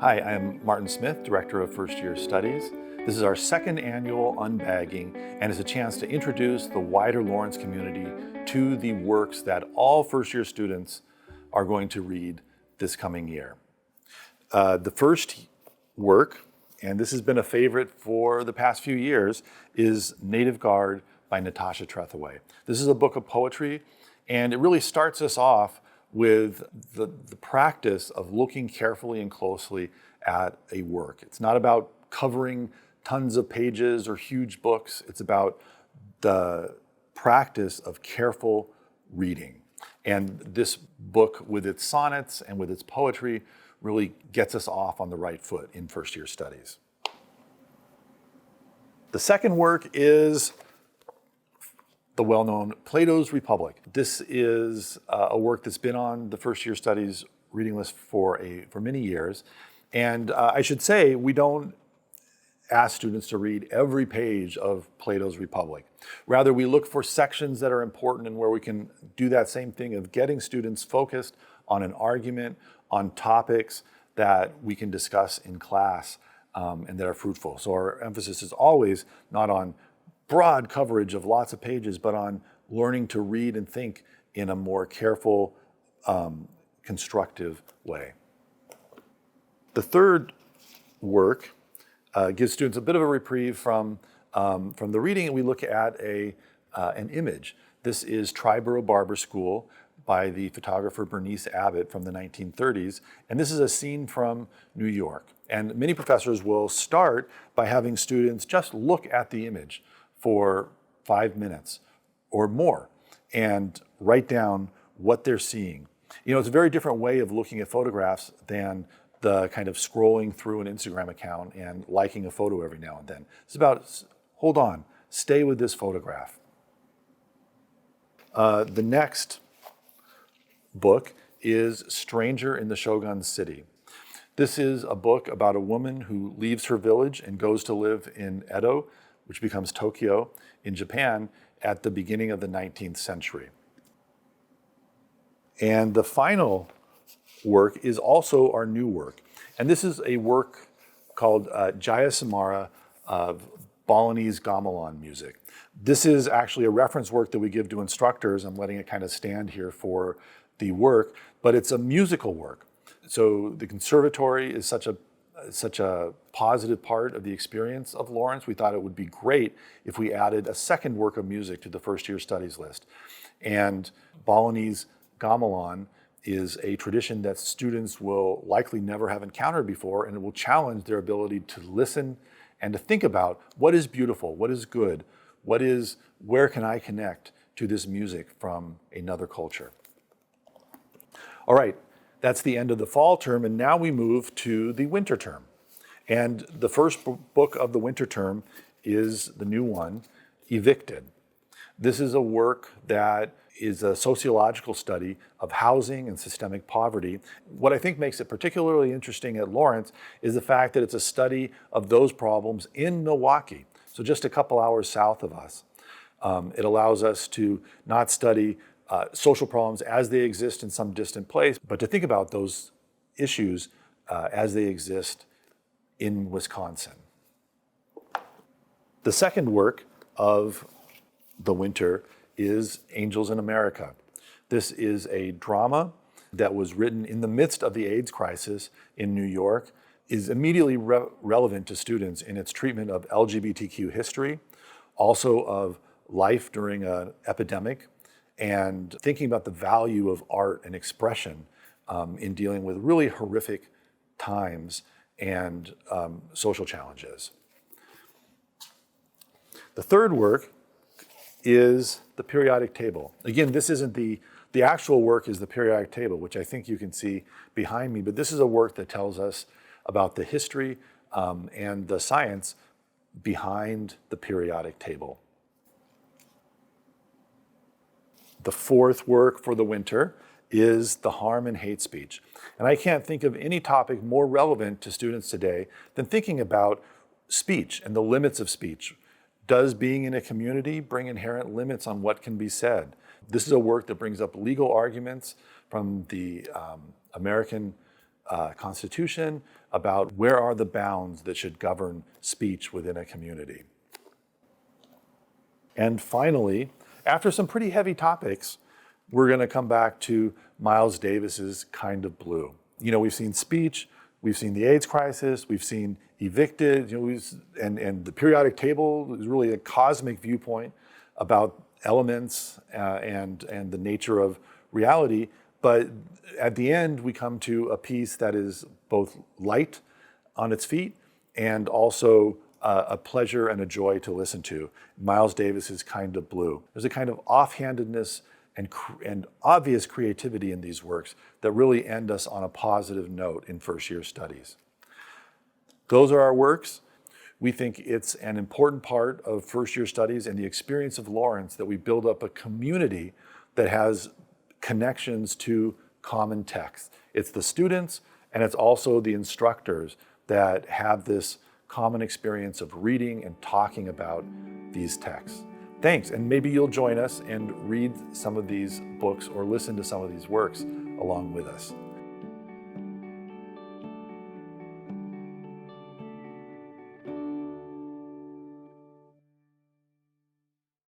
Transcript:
Hi, I'm Martin Smith, Director of First Year Studies. This is our second annual Unbagging, and it's a chance to introduce the wider Lawrence community to the works that all first year students are going to read this coming year. The first work, and this has been a favorite for the past few years, is Native Guard by Natasha Trethewey. This is a book of poetry, and it really starts us off with the practice of looking carefully and closely at a work. It's not about covering tons of pages or huge books. It's about the practice of careful reading. And this book, with its sonnets and with its poetry, really gets us off on the right foot in first year studies. The second work is the well-known Plato's Republic. This is a work that's been on the first year studies reading list for many years. And I should say, we don't ask students to read every page of Plato's Republic. Rather, we look for sections that are important and where we can do that same thing of getting students focused on an argument, on topics that we can discuss in class and that are fruitful. So our emphasis is always not on broad coverage of lots of pages, but on learning to read and think in a more careful, constructive way. The third work gives students a bit of a reprieve from the reading, and we look at an image. This is Triborough Barber School by the photographer Bernice Abbott from the 1930s, and this is a scene from New York. And many professors will start by having students just look at the image for 5 minutes or more and write down what they're seeing. You know, it's a very different way of looking at photographs than the kind of scrolling through an Instagram account and liking a photo every now and then. It's about, hold on, stay with this photograph. The next book is Stranger in the Shogun City. This is a book about a woman who leaves her village and goes to live in Edo, which becomes Tokyo in Japan at the beginning of the 19th century. And the final work is also our new work. And this is a work called Jaya Samara of Balinese gamelan music. This is actually a reference work that we give to instructors. I'm letting it kind of stand here for the work, but it's a musical work. So the conservatory is such a positive part of the experience of Lawrence. We thought it would be great if we added a second work of music to the first year studies list. And Balinese gamelan is a tradition that students will likely never have encountered before, and it will challenge their ability to listen and to think about what is beautiful, what is good, where can I connect to this music from another culture. All right, that's the end of the fall term, and now we move to the winter term. And the first book of the winter term is the new one, Evicted. This is a work that is a sociological study of housing and systemic poverty. What I think makes it particularly interesting at Lawrence is the fact that it's a study of those problems in Milwaukee, so just a couple hours south of us. It allows us to not study social problems as they exist in some distant place, but to think about those issues as they exist in Wisconsin. The second work of the winter is Angels in America. This is a drama that was written in the midst of the AIDS crisis in New York, is immediately relevant to students in its treatment of LGBTQ history, also of life during an epidemic, and thinking about the value of art and expression in dealing with really horrific times and social challenges. The third work is the periodic table. Again, this isn't the actual work is the periodic table, which I think you can see behind me, but this is a work that tells us about the history and the science behind the periodic table. The fourth work for the winter is The Harm in Hate Speech. And I can't think of any topic more relevant to students today than thinking about speech and the limits of speech. Does being in a community bring inherent limits on what can be said? This is a work that brings up legal arguments from the American Constitution, about where are the bounds that should govern speech within a community. And finally, after some pretty heavy topics, we're going to come back to Miles Davis's Kind of Blue. You know, we've seen speech, we've seen the AIDS crisis, we've seen Evicted, and the periodic table is really a cosmic viewpoint about elements and the nature of reality. But at the end, we come to a piece that is both light on its feet and also a pleasure and a joy to listen to. Miles Davis's Kind of Blue. There's a kind of offhandedness and obvious creativity in these works that really end us on a positive note in first-year studies. Those are our works. We think it's an important part of first-year studies and the experience of Lawrence that we build up a community that has connections to common texts. It's the students and it's also the instructors that have this common experience of reading and talking about these texts. Thanks, and maybe you'll join us and read some of these books or listen to some of these works along with us.